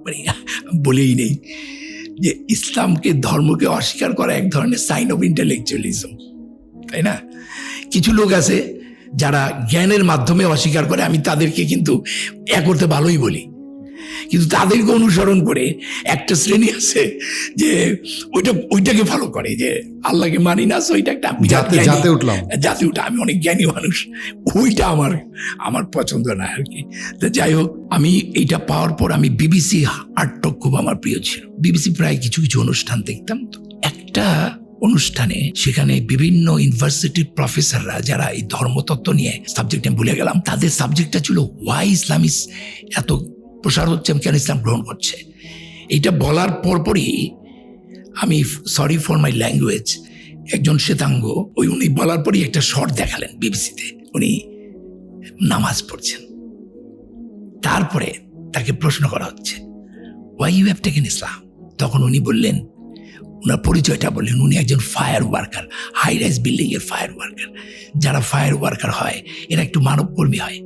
মানে বলেই নেই যে ইসলামকে, ধর্মকে অস্বীকার করা এক ধরনের সাইন অফ ইন্টেলেকচুয়ালিজম, তাই না? কিছু লোক আছে যারা জ্ঞানের মাধ্যমে অস্বীকার করে, আমি তাদেরকে কিন্তু করতে ভালোই বলি, কিন্তু তাদেরকে অনুসরণ করে একটা শ্রেণী আছে যে ওইটাকে ফলো করে, যে আল্লাহকে মানি না, ওইটা একটা জাতে উঠা, আমি অনেক জ্ঞানী মানুষ, ওইটা আমার পছন্দ না আর কি। তো যাই হোক, আমি এইটা পাওয়ার পর আমি বিবিসি আর্ট টক খুব আমার প্রিয় ছিল। বিবিসি প্রায় কিছু কিছু অনুষ্ঠান দেখতাম। তো একটা অনুষ্ঠানে সেখানে বিভিন্ন ইউনিভার্সিটির প্রফেসররা যারা এই ধর্মতত্ত্ব নিয়ে, সাবজেক্ট আমি ভুলে গেলাম, তাদের সাবজেক্টটা ছিল ওয়াই ইসলাম ইস এত প্রসার হচ্ছে, কেন ইসলাম গ্রহণ করছে। এইটা বলার পরপরই আমি, সরি ফর মাই ল্যাঙ্গুয়েজ, একজন শ্বেতাঙ্গ উনি বলার পরই একটা শর্ট দেখালেন বিবিসিতে, উনি নামাজ পড়ছেন। তারপরে তাকে প্রশ্ন করা হচ্ছে, why you have taken Islam? তখন উনি বললেন, ওনার পরিচয়টা বললেন, উনি একজন fire worker, high rise building এর ফায়ার ওয়ার্কার। যারা ফায়ার ওয়ার্কার হয় এরা একটু মানবকর্মী হয়,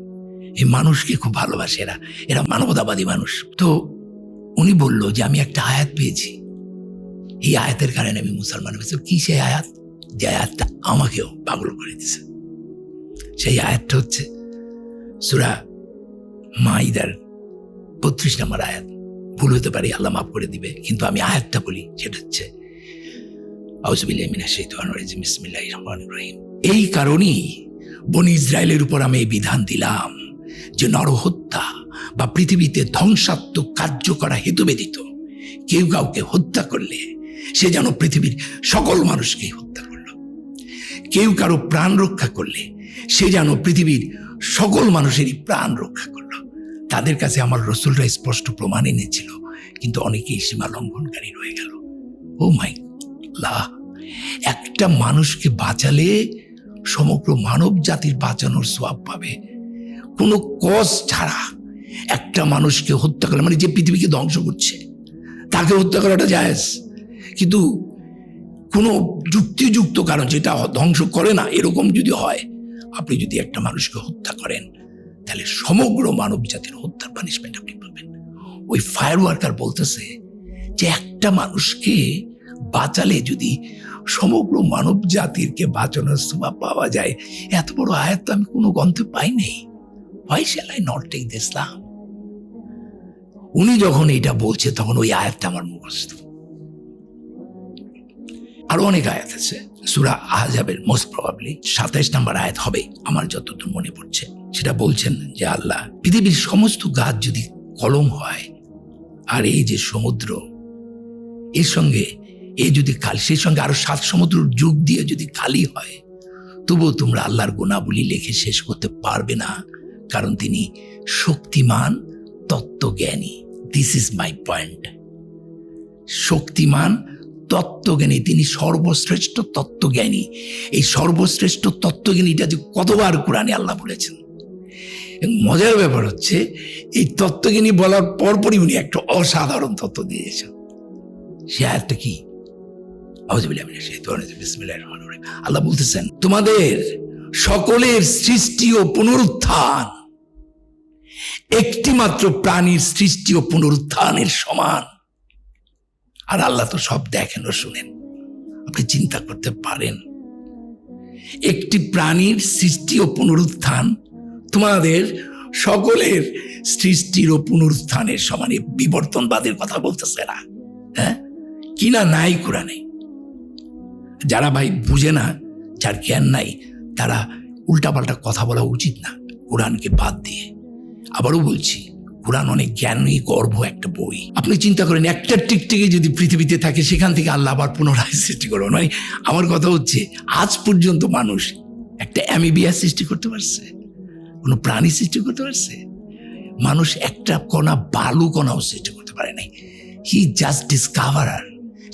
এই মানুষকে খুব ভালোবাসে, এরা মানবতাবাদী মানুষ। তো উনি বলল যে আমি একটা আয়াত পেয়েছি, এই আয়াতের কারণে আমি মুসলমান হয়েছি। কি সেই আয়াত? যে আয়াতটা আমাকেও পাগল করে দিছে। সেই আয়াতটা হচ্ছে সূরা মাইদার 32 নম্বর আয়াত। ভুল হতে পারে, আল্লাহ মাফ করে দিবে, কিন্তু আমি আয়াতটা বলি, সেটা হচ্ছে আউযুবিল্লাহি মিনাশ শাইতানির রাজিম, বিসমিল্লাহির রহমানির রহিম। এই কারণেই বনি ইসরায়েলের উপর আমি এই বিধান দিলাম যে নরহত্যা বা পৃথিবীতে ধ্বংসাত্মক কার্য করা হেতু ব্যতীত কেউ কাউকে হত্যা করলে সে যেন পৃথিবীর সকল মানুষকেই হত্যা করল। কেউ কারো প্রাণ রক্ষা করলে সে যেন পৃথিবীর সকল মানুষেরই প্রাণ রক্ষা করল। তাদের কাছে আমার রাসূলরা স্পষ্ট প্রমাণ এনেছিল, কিন্তু অনেকেই সীমা লঙ্ঘনকারী রয়ে গেল। ও মাই আল্লাহ, একটা মানুষকে বাঁচালে সমগ্র মানব জাতির বাঁচানোর সওয়াব পাবে। কোনো কজ ছাড়া একটা মানুষকে হত্যা করলে, মানে যে পৃথিবীকে ধ্বংস করছে তাকে হত্যা করাটা জায়েজ, কিন্তু কোনো যুক্তিযুক্ত কারণ যেটা ধ্বংস করে না, এরকম যদি হয়, আপনি যদি একটা মানুষকে হত্যা করেন তাহলে সমগ্র মানব জাতির হত্যার পানিশমেন্ট আপনি পাবেন। ওই ফায়ার ওয়ার্কার বলতেছে যে একটা মানুষকে বাঁচালে যদি সমগ্র মানব জাতিরকে বাঁচানোর সওয়াব পাওয়া যায়, এত বড় আয়াত তো আমি কোনো গ্রন্থে পাই নাই। Why shall I not take the Islam? উনি যখন এটা বলছে তখন ওই আয়াতটা আমার মুখস্থ। আরো অনেক আয়াত আছে, সূরা আহজাবের মোস্ট প্রবাবলি 27 নম্বর আয়াত হবে আমার যতদূর মনে পড়ছে। সেটা বলছেন যে আল্লাহ, পৃথিবীর সমস্ত গাছ যদি কলম হয় আর এই যে সমুদ্র এর সঙ্গে যদি খালি, সেই সঙ্গে আরো 7 সমুদ্র যুগ দিয়ে যদি খালি হয়, তবুও তোমরা আল্লাহর গুণাবলী লেখে শেষ করতে পারবে না, কারণ তিনি শক্তিমান তত্ত্বজ্ঞানী। This is my point. শক্তিমান তত্ত্বজ্ঞানী, তিনি সর্বশ্রেষ্ঠ তত্ত্বজ্ঞানী। এই সর্বশ্রেষ্ঠ তত্ত্বজ্ঞানীটা যে কতবার কোরআনে আল্লাহ বলেছেন। মজার ব্যাপার হচ্ছে, এই তত্ত্বজ্ঞানী বলার পরপরই উনি একটা অসাধারণ তত্ত্ব দিয়েছেন। সে আয়াতটা কি? আউযুবিল্লাহি মিনাশ শাইতানির রাজিম, বিসমিল্লাহির রহমানির রহিম। আল্লাহ বলতেছেন, তোমাদের সকলের সৃষ্টি ও পুনরুত্থান একটি মাত্র প্রাণীর সৃষ্টি ও পুনরুত্থানের সমান। আর আল্লাহ তো সব দেখেন ও শুনেন। আপনি চিন্তা করতে পারেন, একটি প্রাণীর সৃষ্টি ও পুনরুত্থান তোমাদের সকলের সৃষ্টির ও পুনরুত্থানের সমানে। বিবর্তনবাদের কথা বলতেছে না, হ্যাঁ কিনা নাই কোরআনে। যারা ভাই বুঝে না, যার জ্ঞান নাই, তারা উল্টাপাল্টা কথা বলা উচিত না কোরআনকে বাদ দিয়ে। আবারও বলছি, কোরআন অনেক জ্ঞানী গর্ভ একটা বই। আপনি চিন্তা করেন, একটা টিকটিকি যদি পৃথিবীতে থাকে, সেখান থেকে আল্লাহ আবার পুনরায় সৃষ্টি করবেন। মানে আমার কথা হচ্ছে, আজ পর্যন্ত মানুষ একটা অ্যামিবিয়া সৃষ্টি করতে পারছে? কোনো প্রাণী সৃষ্টি করতে পারছে? মানুষ একটা কণা বালু কণাও সৃষ্টি করতে পারে নাই। He just ডিসকভারার।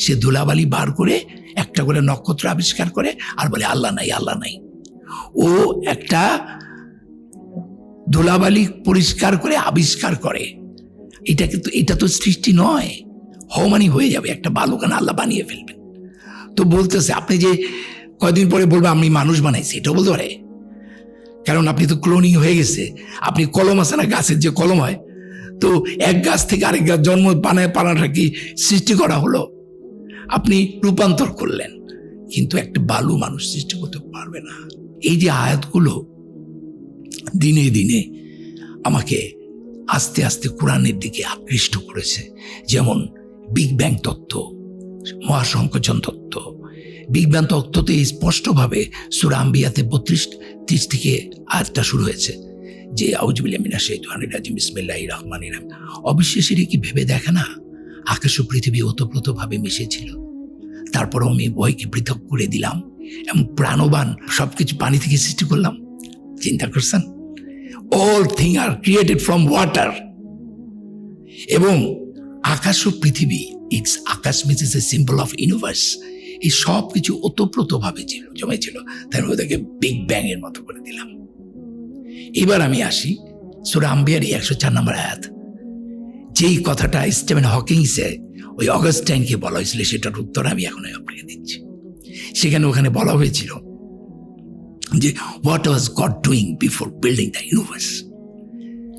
সে ধুলাবালি বার করে একটা করে নক্ষত্র আবিষ্কার করে আর বলে আল্লাহ নাই, আল্লাহ নাই। ও একটা ধুলাবালি পরিষ্কার করে আবিষ্কার করে। এটা তো সৃষ্টি নয়। হওমানি হয়ে যাবে, একটা বালুকানা আল্লাহ বানিয়ে ফেলবেন। তো বলতেছে, আপনি যে কয়দিন পরে বলবে আমি মানুষ বানাইছি, এটাও বলতে পারে, কারণ আপনি তো ক্লোনিং হয়ে গেছে। আপনি কলম আছে না, গাছের যে কলম হয়, তো এক গাছ থেকে আরেক গাছ জন্ম পানাটা কি সৃষ্টি করা হলো? আপনি রূপান্তর করলেন, কিন্তু একটা বালু মানুষ সৃষ্টি করতে পারবে না। এই যে আয়াতগুলো দিনে দিনে আমাকে আস্তে আস্তে কোরআনের দিকে আকৃষ্ট করেছে। যেমন বিগ ব্যাং তত্ত্ব, মহাসংকোচন তত্ত্ব। বিগ ব্যাং তত্ত্বতে স্পষ্টভাবে সূরা আম্বিয়াতে 32-30 থেকে আয়াতটা শুরু হয়েছে যে আউযুবিল্লাহি মিনাশ শাইতানির রাজিম বিসমিল্লাহির রহমানির রহিম। অবিশ্বাসীরা কি ভেবে দেখে না আকাশ ও পৃথিবী ওতপ্রোতভাবে মিশেছিল, তারপর আমি ভয়কে পৃথক করে দিলাম এবং প্রাণবান সবকিছু পানি থেকে সৃষ্টি করলাম। চিন্তা করছেন? All thing are created from water. এবং আকাশ ও পৃথিবী, আকাশ means is a symbol of universe. এই সব কিছু ওতপ্রোতভাবে জমেছিল, তাই ওদেরকে বিগ ব্যাং এর মতো করে দিলাম। এবার আমি আসি সূরা আম্বিয়ার 104 নম্বর আয়াত। যেই কথাটা স্টিফেন হকিংসে ওই অগাস্টাইনকে বলা হয়েছিল, সেটার উত্তর আমি এখন আপনাকে দিচ্ছি। সেখানে ওখানে বলা হয়েছিল যে what was God doing before building the universe.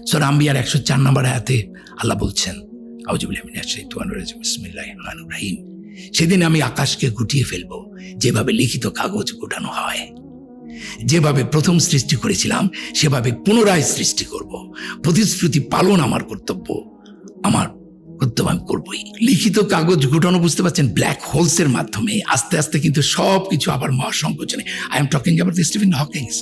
সূরা আম্বিয়ার 104 নম্বর আয়াতে আল্লাহ বলছেন, আউযুবিল্লাহি মিনাশ শাইতানির রাজিম বিসমিল্লাহির রহমানির রহিম, সেদিন আমি আকাশকে গুটিয়ে ফেলবো যেভাবে লিখিত কাগজ গোটানো হয়। যেভাবে প্রথম সৃষ্টি করেছিলাম সেভাবে পুনরায় সৃষ্টি করব। প্রতিশ্রুতি পালন আমার কর্তব্য, আমার কর্তব্য আমি করবই। লিখিত কাগজ গোটানো, বুঝতে পারছেন, ব্ল্যাক হোলসের মাধ্যমে আস্তে আস্তে কিন্তু সব কিছু আবার মহাসংকোচনে। I am talking about Stephen Hawking's.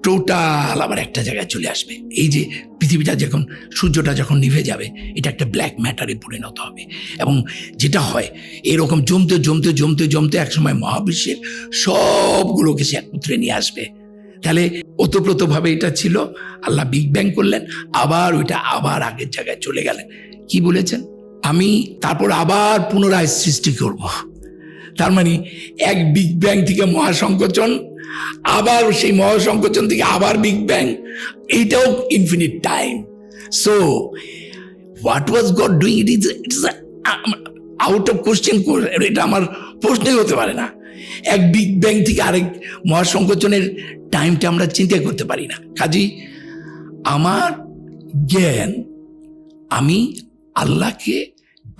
Total আবার একটা জায়গায় চলে আসবে। এই যে পৃথিবীটা যখন, সূর্যটা যখন নিভে যাবে, এটা একটা ব্ল্যাক ম্যাটারে পরিণত হবে। এবং যেটা হয় এরকম জমতে জমতে জমতে জমতে একসময় মহাবিশ্বের সবগুলোকে সে একত্রে নিয়ে আসবে। তাহলে ওতপ্রোতভাবে এটা ছিল, আল্লাহ বিগ ব্যাং করলেন, আবার ওইটা আবার আগের জায়গায় চলে গেলেন। কি বলেছেন? আমি তারপর আবার পুনরায় সৃষ্টি করব। তার মানে এক বিগ ব্যাং থেকে মহাসংকোচন, আবার সেই মহাসংকোচন থেকে আবার বিগ ব্যাং, এইটাও infinite time. So what was God doing, it is out of question. এটা আমার প্রশ্নই হতে পারে না। এক বিগ ব্যাং থেকে আরেক মহাসংকোচনের টাইমটা আমরা চিন্তা করতে পারি না। কাজেই আমার জ্ঞান, আমি আল্লাহকে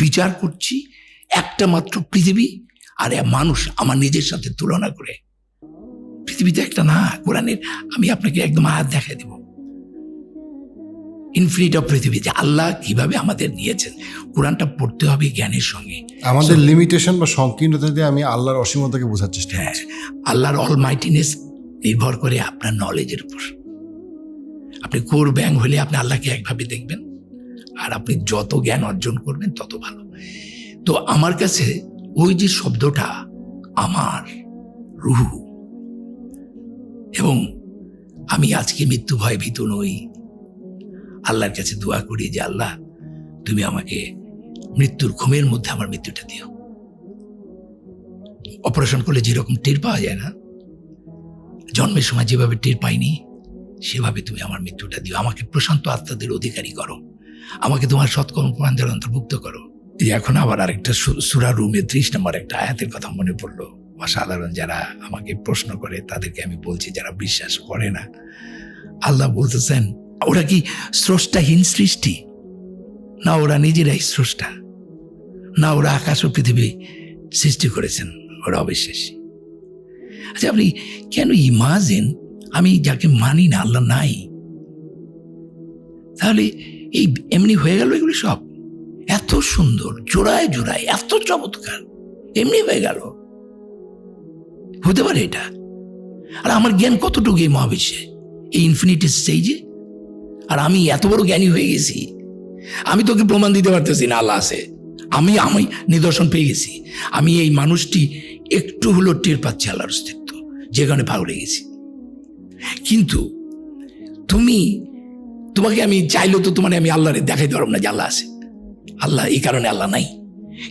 বিচার করছি একটা মাত্র পৃথিবী আর মানুষ আমার নিজের সাথে তুলনা করে। পৃথিবীতে একটা না, কোরআনের আমি আপনাকে একদম আয়াত দেখাই দেব। ইনফিনিট অফ পৃথিবী, যে আল্লাহ কিভাবে আমাদের নিয়েছেন। কোরআনটা পড়তে হবে জ্ঞানের সঙ্গে। আমাদের লিমিটেশন বা সংকীর্ণতা দিয়ে আমি আল্লাহর অসীমতাকে বোঝার চেষ্টা করছি। আল্লাহর অলমাইটিনেস নির্ভর করে আপনার নলেজের উপর। আপনি কোর ব্যাং হলে আপনি আল্লাহকে একভাবে দেখবেন, আর আপনি যত জ্ঞান অর্জন করবেন তত ভালো। তো আমার কাছে ওই যে শব্দটা আমার রূহ, এবং আমি আজকে মৃত্যু ভয় ভীত নই। আল্লাহর কাছে দোয়া করি যে আল্লাহ, তুমি আমাকে মৃত্যুর ঘুমের মধ্যে আমার মৃত্যুটা দিও। অপারেশন করলে যেরকম টের পাওয়া যায় না, জন্মের সময় যেভাবে টের পাইনি, সেভাবে তুমি আমার মৃত্যুটা দিও। আমাকে প্রশান্ত আত্মাদের অধিকারী করো, আমাকে তোমার সৎকর্ম প্রমাণদের অন্তর্ভুক্ত করো। এখন আবার আরেকটা সূরা রুমের 30 নম্বর একটা আয়াতের কথা মনে পড়লো। অসাধারণ। যারা আমাকে প্রশ্ন করে তাদেরকে আমি বলছি, যারা বিশ্বাস করে না, আল্লাহ বলতেছেন ওরা কি স্রষ্টাহীন সৃষ্টি? না, ওরা নিজেরাই স্রষ্টা। না, ওরা আকাশ ও পৃথিবী সৃষ্টি করেছেন, ওরা অবিশ্বাসী। আচ্ছা, আপনি কেন ইমাজিন, আমি যাকে মানি না, আল্লাহ নাই, তাহলে এই এমনি হয়ে গেল এগুলো সব? এত সুন্দর, জোড়ায় জোড়ায়, এত চমৎকার, এমনি হয়ে গেল? হতে পারে এটা? আর আমার জ্ঞান কতটুকু এই মহাবিশ্বে, এই ইনফিনিটি স্টেজে? আর আমি এত বড় জ্ঞানী হয়ে গেছি, আমি তোকে প্রমাণ দিতে পারতেছি না আল্লাহ আছে। আমি নিদর্শন পেয়ে গেছি। আমি এই মানুষটি একটু হলো টের পাচ্ছি আল্লাহর অস্তিত্ব, যে কারণে পাগল হয়ে গেছি। কিন্তু তোমাকে আমি চাইলেও তো তোমার আমি আল্লাহরে দেখাইতে পারব না যে আল্লাহ আছে। আল্লাহ এই কারণে আল্লাহ নাই।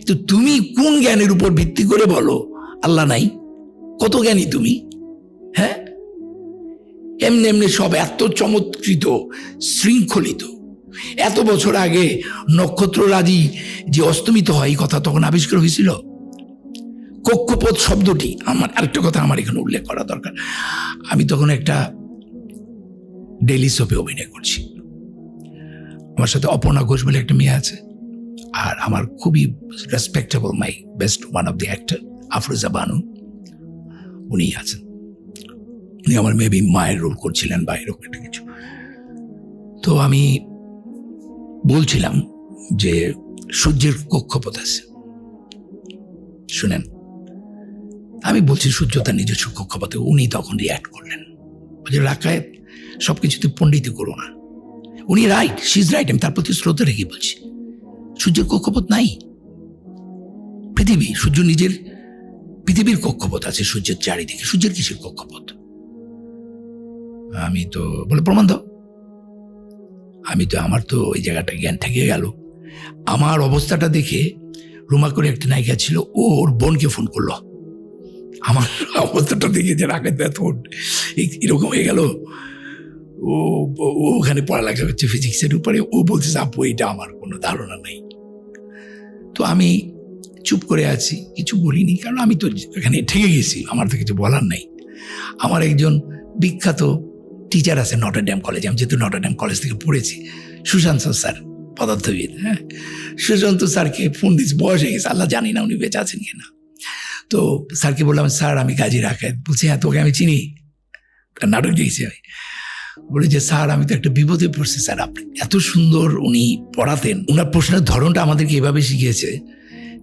তো তুমি কোন জ্ঞানের উপর ভিত্তি করে বলো আল্লাহ নাই? কত জ্ঞানী তুমি? হ্যাঁ, এমনি এমনি সব এত চমৎকৃত, শৃঙ্খলিত। এত বছর আগে নক্ষত্ররাজি যে অস্তমিত হয়, এই কথা তখন আবিষ্কার হয়েছিল। কক্ষপথ শব্দটি, আমার আরেকটা কথা আমার এখানে উল্লেখ করা দরকার। আমি তখন একটা ডেইলি সোপে অভিনয় করছি। আমার সাথে অপর্ণা ঘোষ বলে একটা মেয়ে আছে, আর আমার খুবই respectable my best one of the actor Afroza Banu, উনি আছেন। উনি আমার মেবি মায়ের রোল করছিলেন বা এরকম একটা কিছু। তো আমি বলছিলাম যে সূর্যের কক্ষপথ আছে, শুনেন। আমি বলছি সূর্য তার নিজস্ব কক্ষপথে। উনি তখন রিঅ্যাক্ট করলেন, বলছে রাকায়েত সবকিছুতে পণ্ডিতি করো না। উনি রাইট, শি ইজ রাইট, আমি তার প্রতি শ্রদ্ধা রেখে বলছি সূর্যের কক্ষপথ নাই। পৃথিবী, সূর্য নিজের পৃথিবীর কক্ষপথ আছে সূর্যের চারিদিকে, সূর্যের কিসের কক্ষপথ? আমি তো বলে প্রমাণ দাও। আমার তো ওই জায়গাটা জ্ঞান থেকে গেল। আমার অবস্থাটা দেখে রুমা করে একটা নায়িকা ছিল, ওর বোনকে ফোন করলো। আমার অবস্থাটা দেখে যে রাখাত ব্যথন এরকম হয়ে গেল। ও ওখানে পড়ালেখা করছে ফিজিক্সের উপরে, ও বলছে আপু এটা আমার কোনো ধারণা নেই। তো আমি চুপ করে আছি, কিছু বলিনি, কারণ আমি তো এখানে ঠেকে গেছি, আমার তো কিছু বলার নেই। আমার একজন বিখ্যাত টিচার আছে নটরডেম কলেজে, আমি যেহেতু নটরডেম কলেজ থেকে পড়েছি, সুশান্ত স্যার, পদার্থবিদ। হ্যাঁ, সুশান্ত স্যারকে ফোন দিয়েছি, বয়স হয়ে গেছে, আল্লাহ জানি না উনি বেঁচে আছেন কিনা। তো স্যারকে বললাম, স্যার আমি কাজী রাখায়েত। বলছি হ্যাঁ, তোকে আমি চিনি, তার নাটক দেখেছি আমি। বলে যে স্যার আমি তো একটা বিপদে পড়ছি স্যার, আপনি এত সুন্দর উনি পড়াতেন। ওনার প্রশ্নের ধরনটা আমাদেরকে এভাবে শিখিয়েছে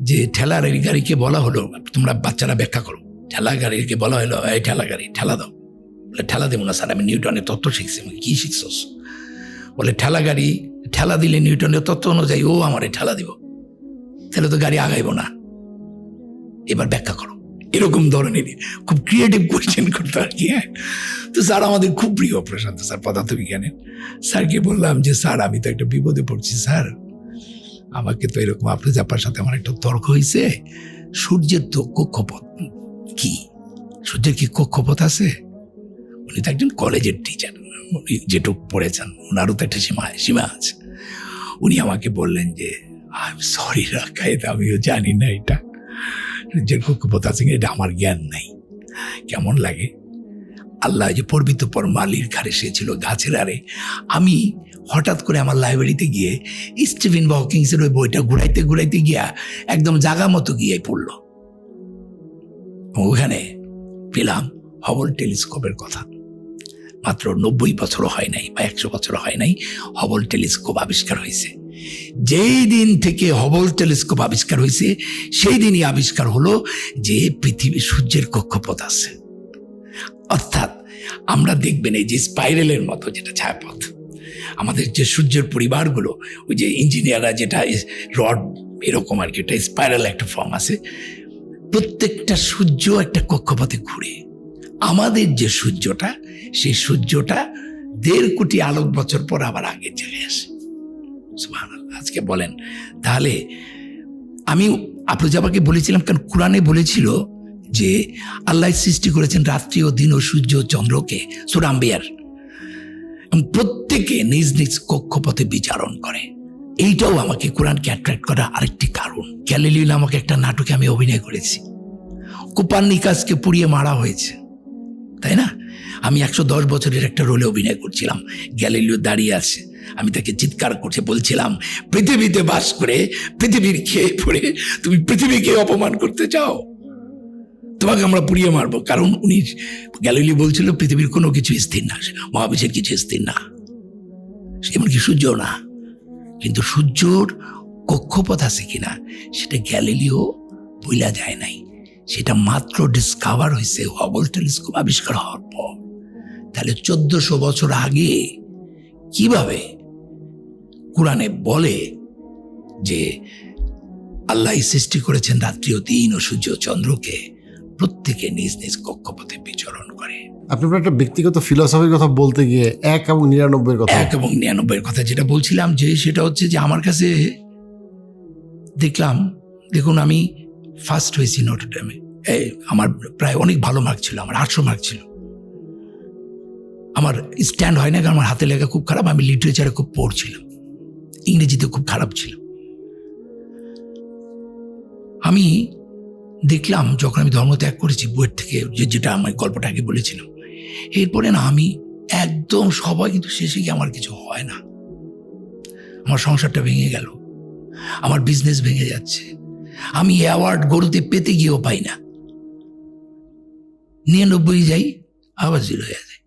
যে ঠেলা গাড়িকে বলা হলো, তোমরা বাচ্চারা ব্যাখ্যা করো, ঠেলা গাড়িকে বলা হলো এই ঠেলা গাড়ি ঠেলা দাও। বলে ঠেলা দেবো না স্যার, আমি নিউটনের তত্ত্ব শিখছি। কি শিখছস? বলে ঠেলা গাড়ি ঠেলা দিলে নিউটনের তত্ত্ব অনুযায়ী ও আমারে ঠেলা দিব, তাহলে তো গাড়ি আগাইব না, এবার ব্যাখ্যা করো। এরকম ধরনের খুব ক্রিয়েটিভ কোয়েশ্চেন করতো আর কি। হ্যাঁ, তো স্যার আমাদের খুব প্রিয় প্রশান্ত স্যার, পদার্থবিজ্ঞানের। স্যারকে বললাম যে স্যার আমি তো একটা বিপদে পড়ছি স্যার, আমাকে তো এরকম আপনার জাপার সাথে আমার একটা তর্ক হয়েছে, সূর্যের তো কক্ষপথ কি, সূর্যের কি কক্ষপথ আছে? উনি তো একজন কলেজের টিচার, উনি যেটুকু পড়েছেন ওনারও তো একটা সীমা আছে। উনি আমাকে বললেন যে আই এম সরি রাকায়েত, আমিও জানি না এটা সূর্যের কক্ষপথ আছে, এটা আমার জ্ঞান নাই। কেমন লাগে? আল্লাহ যে পর্বিত পর মালির ঘাড়ে সে ছিল গাছের আরে। আমি হঠাৎ করে আমার লাইব্রেরিতে গিয়ে স্টিফেন হকিংসের ওই বইটা ঘুরাইতে ঘুরাইতে গিয়া একদম জাগা মতো গিয়ে পড়লো। ওখানে পেলাম হবল টেলিস্কোপের কথা। মাত্র 90 বছরও হয় নাই বা 100 বছরও হয় নাই হবল টেলিস্কোপ আবিষ্কার হয়েছে। যেই দিন থেকে হবল টেলিস্কোপ আবিষ্কার হয়েছে সেই দিনই আবিষ্কার হলো যে পৃথিবী সূর্যের কক্ষপথ আছে। অর্থাৎ আমরা দেখবেন এই যে স্পাইরালের মতো যেটা ছায়াপথ, আমাদের যে সূর্যের পরিবারগুলো, ওই যে ইঞ্জিনিয়াররা যেটা রড এরকম আর কি, এটা স্পাইরাল একটা ফর্ম আছে। প্রত্যেকটা সূর্য একটা কক্ষপথে ঘুরে। আমাদের যে সূর্যটা, সেই সূর্যটা 1.5 কোটি আলোক বছর পর আবার আগে চলে আসে। সুবহানাল্লাহ। আজকে বলেন তাহলে, আমি আফরোজাবাকে বলেছিলাম কারণ কোরআনে বলেছিল যে আল্লাহ সৃষ্টি করেছেন রাত্রি ও দিন ও সূর্য ও চন্দ্রকে, সূরা আম্বিয়ার, প্রত্যেকে নিজ নিজ কক্ষপথে বিচরণ করে। এইটাও আমাকে কোরআনকে অ্যাট্রাক্ট করার আরেকটি কারণ। গ্যালিলিও নামক একটা নাটকে আমি অভিনয় করেছি, কোপার্নিকাসকে পুড়িয়ে মারা হয়েছে, তাই না? আমি 110 বছরের একটা রোলে অভিনয় করছিলাম, গ্যালিলিও দাঁড়িয়ে আছে, আমি তাকে চিৎকার করছে বলছিলাম পৃথিবীতে বাস করে পৃথিবীর খেয়ে পড়ে তুমি পৃথিবীকে অপমান করতে চাও, তোমাকে আমরা পুড়িয়ে মারবো। কারণ উনি গ্যালিলিও বলছিল পৃথিবীর কোনো কিছু স্থির না, মহাবিশ্বের কিছু স্থির না, এমনকি সূর্য না। কিন্তু সূর্যর কক্ষপথ আছে কিনা সেটা গ্যালিলিও বইলা যায় নাই, সেটা মাত্র ডিসকভার হয়েছে হবল টেলিস্কোপ আবিষ্কার হওয়ার পর। তাহলে 1400 বছর আগে কিভাবে কোরআনে বলে যে আল্লাহ সৃষ্টি করেছেন রাত্রি ও দিন ও সূর্য চন্দ্রকে, প্রত্যেকে নিজ নিজ কক্ষপথে বিচরণ করে। আপনি একটা ব্যক্তিগত ফিলসফির কথা বলতে গিয়ে 1 এবং 99 কথা, 1 এবং 99 কথা যেটা বলছিলাম, যে সেটা হচ্ছে যে আমার কাছে দেখলাম, দেখুন আমি ফার্স্ট হয়েছি নটরডেমে, আমার প্রায় অনেক ভালো মার্ক ছিল, আমার 800 মার্ক ছিল। আমার স্ট্যান্ড হয় না কারণ আমার হাতে লেখা খুব খারাপ, আমি লিটারেচারে খুব পড়ছিলাম, ইংরেজিতে খুব খারাপ ছিল। আমি দেখলাম যখন আমি ধর্ম ত্যাগ করেছি বইয়ের থেকে, যেটা আমার গল্পটা আগে বলেছিলাম, এরপরে না আমি একদম সবাই, কিন্তু শেষে গিয়ে আমার কিছু হয় না। আমার সংসারটা ভেঙে গেল, আমার বিজনেস ভেঙে যাচ্ছে, আমি অ্যাওয়ার্ড গরুতে পেতে গিয়েও পাই না, 99 যাই আবার 0 হয়ে যায়।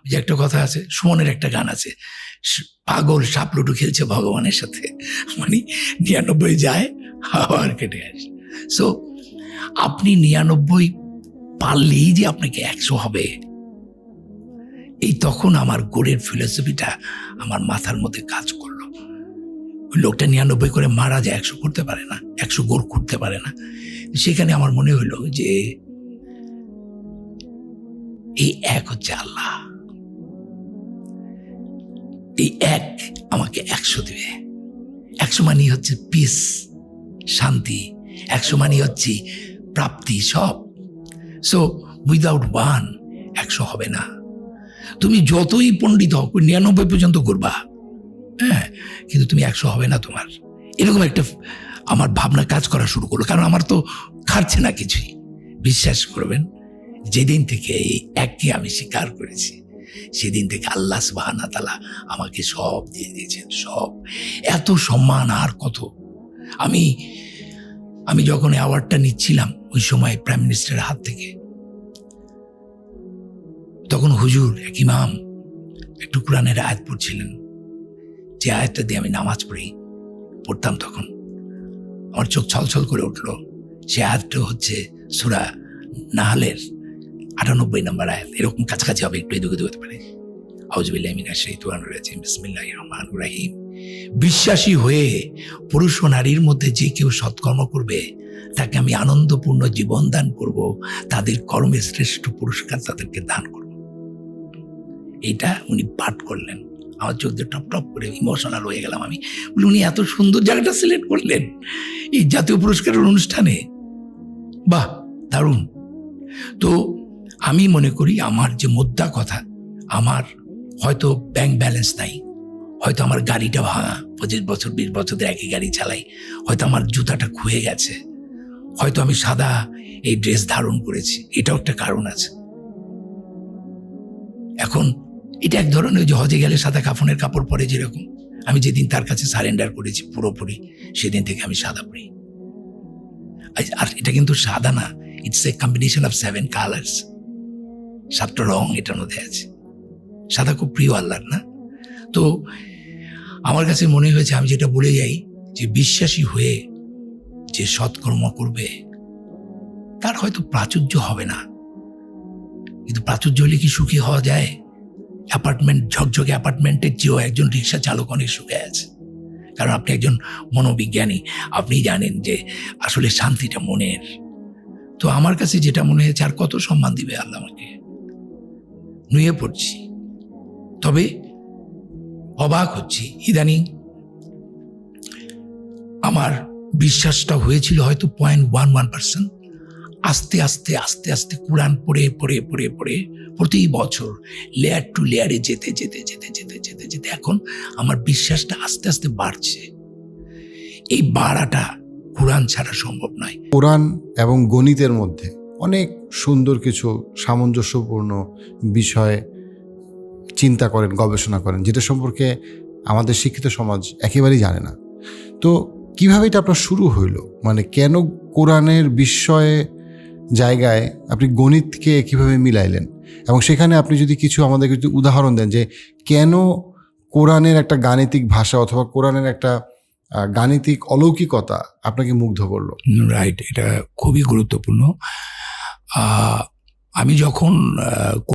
ওই যে একটা কথা আছে, সুমনের একটা গান আছে, পাগল সাপলুটু খেলছে ভগবানের সাথে, মানে 99 যায় আবার কেটে আসে। সো আপনি 99 পারলেই যে আপনাকে 100 হবে, এই তখন আমার গোড়ের ফিলসফিটা আমার মাথার মধ্যে কাজ করলো। ওই লোকটা 99 করে মারা যায়, 100 করতে পারে না, 100 গোড় করতে পারে না। সেখানে আমার মনে হলো যে এই এক হচ্ছে আল্লাহ, এই এক আমাকে 100 দেবে। 100 মানে হচ্ছে পিস, শান্তি, 100 মানে হচ্ছে প্রাপ্তি, সব। সো উইদাউট 1 100 হবে না। তুমি যতই পণ্ডিত হোক 99 পর্যন্ত করবা, হ্যাঁ, কিন্তু তুমি 100 হবে না তোমার। এরকম একটা আমার ভাবনা কাজ করা শুরু করলো, কারণ আমার তো খাচ্ছে না কিছুই। বিশ্বাস করবেন, যেদিন থেকে এই এককে আমি স্বীকার করেছি, সেদিন থেকে আল্লাহ সুবহানাহু ওয়া তাআলা আমাকে সব দিয়ে দিয়েছেন, সব। এত সম্মান আর কত। আমি যখন অ্যাওয়ার্ডটা নিচ্ছিলাম ওই সময় প্রাইম মিনিস্টারের হাত থেকে, তখন হুজুর এক ইমাম একটু কোরআনের আয়াত পড়ছিলেন, যে আয়াতটা দিয়ে আমি নামাজ পড়তাম, তখন আমার চোখ ছলছল করে উঠলো। সে আয়াতটা হচ্ছে সূরা নাহলের 98 নম্বর আয়াত, এরকম কাছাকাছি হবে, একটু এদিকে হতে পারে। আউযু বিল্লাহি মিনাশ শাইতানির রাজিম, বিসমিল্লাহির রহমানির রহিম। বিশ্বাসী হয়ে পুরুষ ও নারীর মধ্যে যে কেউ সৎকর্ম করবে, তাকে আমি আনন্দপূর্ণ জীবন দান করব, তাদের কর্মের শ্রেষ্ঠ পুরস্কার তাদেরকে দান করব। এইটা উনি পাঠ করলেন, আমার চোখ দিয়ে টপ টপ করে ইমোশনাল হয়ে গেলাম আমি। বলি, উনি এত সুন্দর জায়গাটা সিলেক্ট করলেন এই জাতীয় পুরস্কারের অনুষ্ঠানে, বাহ, দারুণ। তো আমি মনে করি আমার যে মুদ্রা কথা, আমার হয়তো ব্যাংক ব্যালেন্স নাই, হয়তো আমার গাড়িটা ভাঙা, 25 বছর 20 বছর ধরে একই গাড়ি চালাই, হয়তো আমার জুতাটা খুয়ে গেছে, হয়তো আমি সাদা এই ড্রেস ধারণ করেছি, এটাও একটা কারণ আছে। এখন এটা এক ধরনের, যে হজে গেলে সাদা কাফনের কাপড় পরে যেরকম, আমি যেদিন তার কাছে সারেন্ডার করেছি পুরোপুরি, সেদিন থেকে আমি সাদা পরি। আর এটা কিন্তু সাদা না, it's a combination of 7 colours, 7টা রং এটার মধ্যে আছে। সাদা খুব প্রিয় আল্লাহর, না? তো আমার কাছে মনে হয়েছে, আমি যেটা বলে যাই, যে বিশ্বাসী হয়ে যে সৎকর্ম করবে, তার হয়তো প্রাচুর্য হবে না, কিন্তু প্রাচুর্য হলে কি সুখী হওয়া যায়? অ্যাপার্টমেন্ট, ঝকঝকে অ্যাপার্টমেন্টের চেয়েও একজন রিক্সা চালক অনেক সুখে আছে, কারণ আপনি একজন মনোবিজ্ঞানী, আপনি জানেন যে আসলে শান্তিটা মনের। তো আমার কাছে যেটা মনে হয়েছে, আর কত সম্মান দিবে আল্লাহ আমাকে, নুয়ে পড়ছি। তবে অবাক হচ্ছি, ইদানিং আমার বিশ্বাসটা হয়েছিল হয়তো 0.11%, আস্তে আস্তে আস্তে আস্তে কোরআন পড়ে পড়ে পড়ে পড়ে প্রতি বছর লেয়ার টু লেয়ারে যেতে যেতে যেতে যেতে যেতে যেতে এখন আমার বিশ্বাসটা আস্তে আস্তে বাড়ছে। এই বাড়াটা কোরআন ছাড়া সম্ভব নয়। কোরআন এবং গণিতের মধ্যে অনেক সুন্দর কিছু সামঞ্জস্যপূর্ণ বিষয় চিন্তা করেন, গবেষণা করেন, যেটা সম্পর্কে আমাদের শিক্ষিত সমাজ একেবারেই জানে না। তো কিভাবে এটা আপনার শুরু হইলো? মানে কেন কোরআনের বিস্ময়ে জায়গায় আপনি গণিতকে কিভাবে মিলাইলেন, এবং সেখানে আপনি যদি কিছু আমাদেরকে যদি উদাহরণ দেন যে কেন কোরআনের একটা গাণিতিক ভাষা অথবা কোরআনের একটা গাণিতিক অলৌকিকতা আপনাকে মুগ্ধ করলো? রাইট, এটা খুবই গুরুত্বপূর্ণ। আমি যখন